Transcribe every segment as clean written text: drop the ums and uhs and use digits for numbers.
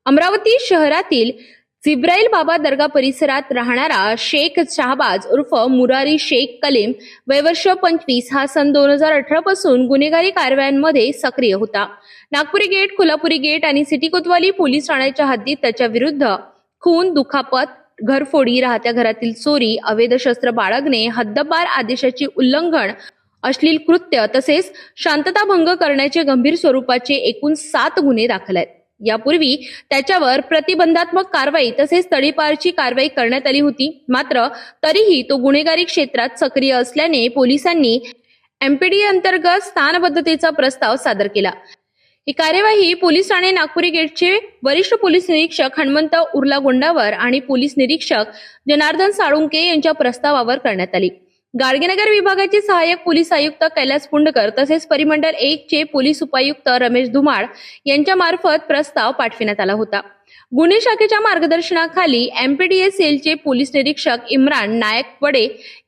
अमरावती शहरातील जिब्राईल बाबा दर्गा परिसरात राहणारा शेख शाहबाज उर्फ मुरारी शेख कलीम वयवर्ष 25 हा सन 2018 पासून गुन्हेगारी कारवायांमध्ये सक्रिय होता। नागपुरी गेट, कोल्हापुरी गेट आणि सिटी कोतवाली पोलीस ठाण्याच्या हद्दीत त्याच्या विरुद्ध खून, दुखापत, घरफोडी, राहत्या घरातील चोरी, अवैध शस्त्र बाळगणे, हद्दपार आदेशाचे उल्लंघन, अश्लील कृत्य तसेच शांतता भंग करण्याचे गंभीर स्वरूपाचे एकूण 7 गुन्हे दाखल आहेत। यापूर्वी त्याच्यावर प्रतिबंधात्मक कारवाई तसेच तडीपारची कारवाई करण्यात आली होती। मात्र तरीही तो गुन्हेगारी क्षेत्रात सक्रिय असल्याने पोलिसांनी एमपीडी अंतर्गत स्थानबद्धतेचा प्रस्ताव सादर केला। ही कार्यवाही पोलीस ठाणे नागपुरी गेटचे वरिष्ठ पोलीस निरीक्षक हनुमंत उर्लागोंडावर आणि पोलीस निरीक्षक जनार्दन साळुंके यांच्या प्रस्तावावर करण्यात आली। गाडगेनगर विभागाचे सहाय्यक पोलीस आयुक्त कैलास पुंडकर तसेच परिमंडल 1 चे पोलीस उपायुक्त रमेश धुमाळ यांच्या मार्फत प्रस्ताव पाठविण्यात आला होता। गुन्हे शाखेच्या मार्गदर्शनाखाली एमपीडीएस सेलचे पोलीस निरीक्षक इम्रान नायक वडे,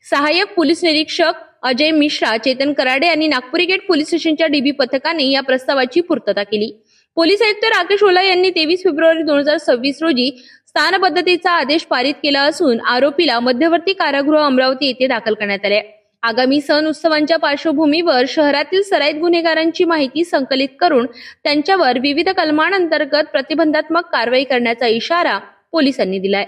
सहाय्यक पोलीस निरीक्षक अजय मिश्रा, चेतन कराडे आणि नागपुरी गेट पोलीस स्टेशनच्या डीबी पथकाने या प्रस्तावाची पूर्तता केली। पोलीस आयुक्त राकेश ओला यांनी 23 फेब्रुवारी 2026 रोजी स्थानबद्धतेचा आदेश पारित केला असून आरोपीला मध्यवर्ती कारागृह अमरावती येथे दाखल करण्यात आले। आगामी सण उत्सवांच्या पार्श्वभूमीवर शहरातील सराईत गुन्हेगारांची माहिती संकलित करून त्यांच्यावर विविध कलमांअंतर्गत प्रतिबंधात्मक कारवाई करण्याचा इशारा पोलिसांनी दिलाय।